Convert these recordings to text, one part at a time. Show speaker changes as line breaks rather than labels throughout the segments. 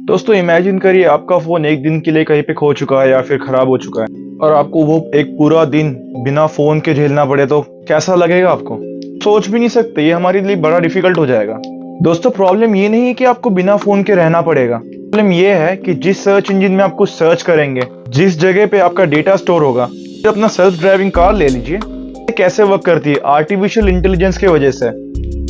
दोस्तों इमेजिन करिए आपका फोन एक दिन के लिए कहीं पे खो चुका है या फिर खराब हो चुका है और आपको वो एक पूरा दिन बिना फोन के झेलना पड़े तो कैसा लगेगा आपको। सोच भी नहीं सकते, ये हमारे लिए बड़ा डिफिकल्ट हो जाएगा। दोस्तों प्रॉब्लम ये नहीं है कि आपको बिना फोन के रहना पड़ेगा, प्रॉब्लम ये है कि जिस सर्च इंजन में आपको सर्च करेंगे, जिस जगह पे आपका डेटा स्टोर होगा, अपना सेल्फ ड्राइविंग कार ले लीजिए, कैसे वर्क करती है आर्टिफिशियल इंटेलिजेंस की वजह से।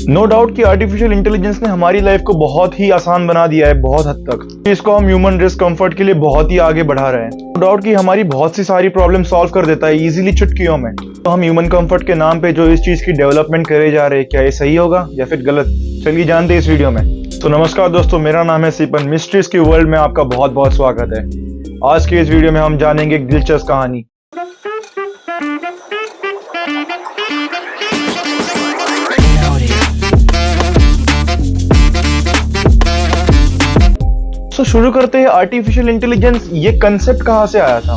नो डाउट कि आर्टिफिशियल इंटेलिजेंस ने हमारी लाइफ को बहुत ही आसान बना दिया है, बहुत हद तक। इसको हम ह्यूमन रेस कंफर्ट के लिए बहुत ही आगे बढ़ा रहे हैं। नो डाउट कि हमारी बहुत सी सारी प्रॉब्लम सॉल्व कर देता है इजीली चुटकियों में। तो हम ह्यूमन कंफर्ट के नाम पे जो इस चीज की डेवलपमेंट करे जा रहे हैं, क्या ये सही होगा या फिर गलत, चलिए जानते हैं इस वीडियो में। तो नमस्कार दोस्तों, मेरा नाम है सिपन। मिस्ट्रीज की वर्ल्ड में आपका बहुत बहुत स्वागत है। आज के इस वीडियो में हम जानेंगे एक दिलचस्प कहानी। तो शुरू करते हैं आर्टिफिशियल इंटेलिजेंस, ये कंसेप्ट कहाँ से आया था।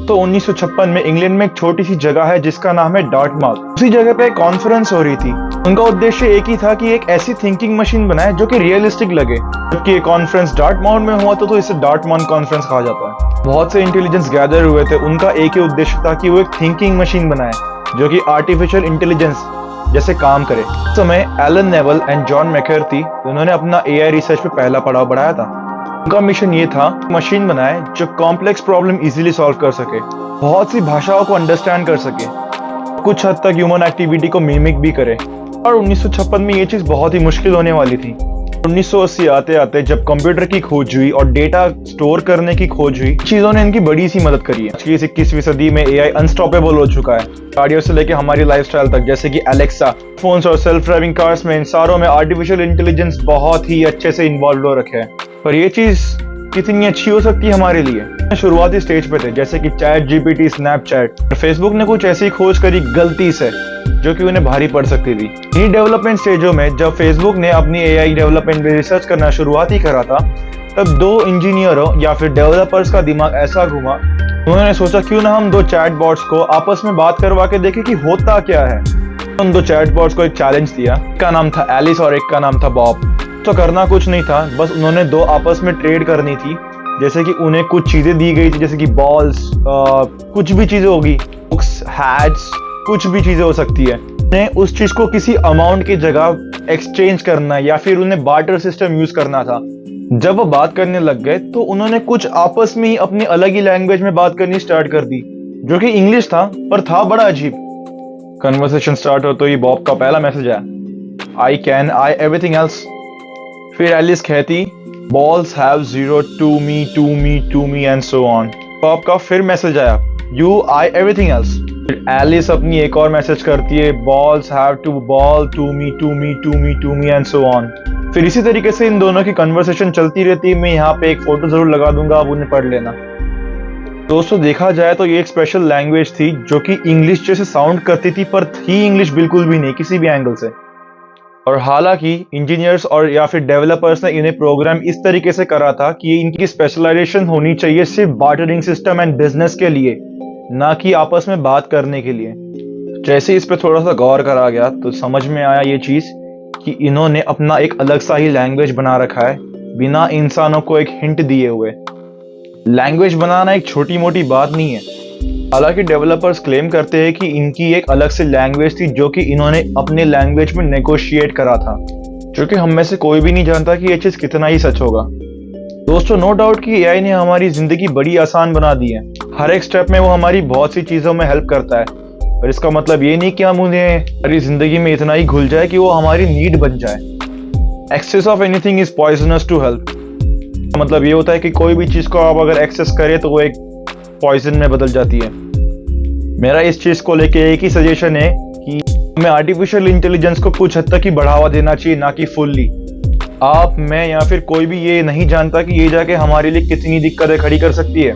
तो 1956 में इंग्लैंड में एक छोटी सी जगह है जिसका नाम है डार्टमाउथ। उसी जगह पे एक कॉन्फ्रेंस हो रही थी। उनका उद्देश्य एक ही था कि एक ऐसी थिंकिंग मशीन बनाए जो कि रियलिस्टिक लगे। जबकि ये कॉन्फ्रेंस डार्टमाउथ में हुआ तो इसे डार्टमाउथ कॉन्फ्रेंस कहा जाता है। बहुत से इंटेलिजेंस गैदर हुए थे। उनका एक ही उद्देश्य था कि वो एक थिंकिंग मशीन बनाए जो कि आर्टिफिशियल इंटेलिजेंस जैसे काम करे। उस समय Allen Newell and John McCarthy उन्होंने अपना एआई रिसर्च पे पहला पड़ाव बढ़ाया था। उनका मिशन ये था मशीन बनाए जो कॉम्प्लेक्स प्रॉब्लम इजीली सॉल्व कर सके, बहुत सी भाषाओं को अंडरस्टैंड कर सके, कुछ हद तक ह्यूमन एक्टिविटी को मिमिक भी करे। और 1956 में ये चीज बहुत ही मुश्किल होने वाली थी। 1980 आते आते जब कंप्यूटर की खोज हुई और डेटा स्टोर करने की खोज हुई, चीजों ने इनकी बड़ी सी मदद करी है। आज की 21वीं सदी में एआई अनस्टॉपेबल हो चुका है। गाड़ियों से लेकर हमारी लाइफस्टाइल तक, जैसे कि एलेक्सा, फोन्स और सेल्फ ड्राइविंग कार्स में, इन सारों में आर्टिफिशियल इंटेलिजेंस बहुत ही अच्छे से इन्वॉल्व हो रखे हैं। पर ये चीज कितनी अच्छी हो सकती है हमारे लिए। शुरुआती स्टेज पे थे, जैसे कि चैट जीपीटी, स्नैपचैट। फेसबुक ने कुछ ऐसी खोज करी गलती से जो कि उन्हें भारी पड़ सकती थी। इन्हीं डेवलपमेंट स्टेजों में जब फेसबुक ने अपनी एआई डेवलपमेंट में रिसर्च करना शुरुआत ही करा था, तब दो इंजीनियरों या फिर डेवलपर्स का दिमाग ऐसा घुमा, उन्होंने सोचा क्यों ना हम दो चैट बॉट्स को आपस में बात करवा के देखें कि होता क्या है। उन दो चैट बॉट्स को एक चैलेंज दिया। एक का नाम था एलिस और एक का नाम था बॉब। तो करना कुछ नहीं था, बस उन्होंने दो आपस में ट्रेड करनी थी। जैसे कि उन्हें कुछ चीजें दी गई थी, जैसे कि बॉल्स, कुछ भी चीजें होगी, बुक्स, हैट्स, कुछ भी चीजें हो सकती है। उन्हें उस चीज को किसी अमाउंट की जगह एक्सचेंज करना या फिर उन्हें बार्टर सिस्टम यूज करना था। जब वो बात करने लग गए तो उन्होंने कुछ आपस में ही अपनी अलग ही लैंग्वेज में बात करनी स्टार्ट कर दी, जो कि इंग्लिश था पर था बड़ा अजीब। कन्वर्सेशन स्टार्ट हो तो ही बॉब का पहला मैसेज आया, I can I everything else. फिर एलिस कहती, balls have zero, to me to me to me and so on. Bob का फिर मैसेज आया, यू आई एवरीथिंग एल्स। फिर एलिस अपनी एक और मैसेज करती है, balls have to ball, to me to me to me to me and so on. फिर इसी तरीके से इन दोनों की कन्वर्सेशन चलती रहती है। मैं यहाँ पे एक फोटो जरूर लगा दूंगा, आप उन्हें पढ़ लेना। दोस्तों देखा जाए तो ये एक स्पेशल लैंग्वेज थी जो कि इंग्लिश जैसे साउंड करती थी, पर थी इंग्लिश बिल्कुल भी नहीं किसी भी एंगल से। और हालांकि इंजीनियर्स और या फिर डेवलपर्स ने इन्हें प्रोग्राम इस तरीके से करा था कि इनकी स्पेशलाइजेशन होनी चाहिए सिर्फ बार्टरिंग सिस्टम एंड बिजनेस के लिए, ना कि आपस में बात करने के लिए। जैसे इस पे थोड़ा सा गौर करा गया तो समझ में आया ये चीज कि इन्होंने अपना एक अलग सा ही लैंग्वेज बना रखा है, बिना इंसानों को एक हिंट दिए हुए। लैंग्वेज बनाना एक छोटी मोटी बात नहीं है। हालांकि डेवलपर्स क्लेम करते हैं कि इनकी एक अलग से लैंग्वेज थी जो कि इन्होंने अपने लैंग्वेज में नेगोशिएट करा था, जो कि हम में से कोई भी नहीं जानता कि ये चीज कितना ही सच होगा। दोस्तों नो डाउट कि एआई ने हमारी जिंदगी बड़ी आसान बना दी है। हर एक स्टेप में वो हमारी बहुत सी चीजों में हेल्प करता है, पर इसका मतलब ये नहीं कि हम उन्हें हमारी जिंदगी में इतना ही घुल जाए कि वो हमारी नीड बन जाए। Excess of anything is poisonous to health. मतलब ये होता है कि कोई भी चीज को आप अगर एक्सेस करें तो वो एक पॉइजन में बदल जाती है। मेरा इस चीज को लेके एक ही सजेशन है कि हमें आर्टिफिशियल इंटेलिजेंस को कुछ हद तक ही बढ़ावा देना चाहिए, ना कि फुल्ली। आप, मैं या फिर कोई भी ये नहीं जानता कि ये जाके हमारे लिए कितनी दिक्कतें खड़ी कर सकती है।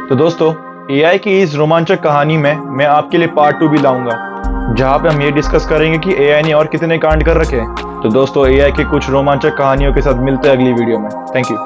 तो दोस्तों एआई की इस रोमांचक कहानी में मैं आपके लिए पार्ट 2 भी लाऊंगा, जहां पे हम ये डिस्कस करेंगे कि एआई ने और कितने कांड कर रखे हैं। तो दोस्तों एआई की कुछ रोमांचक कहानियों के साथ मिलते हैं अगली वीडियो में। Thank you.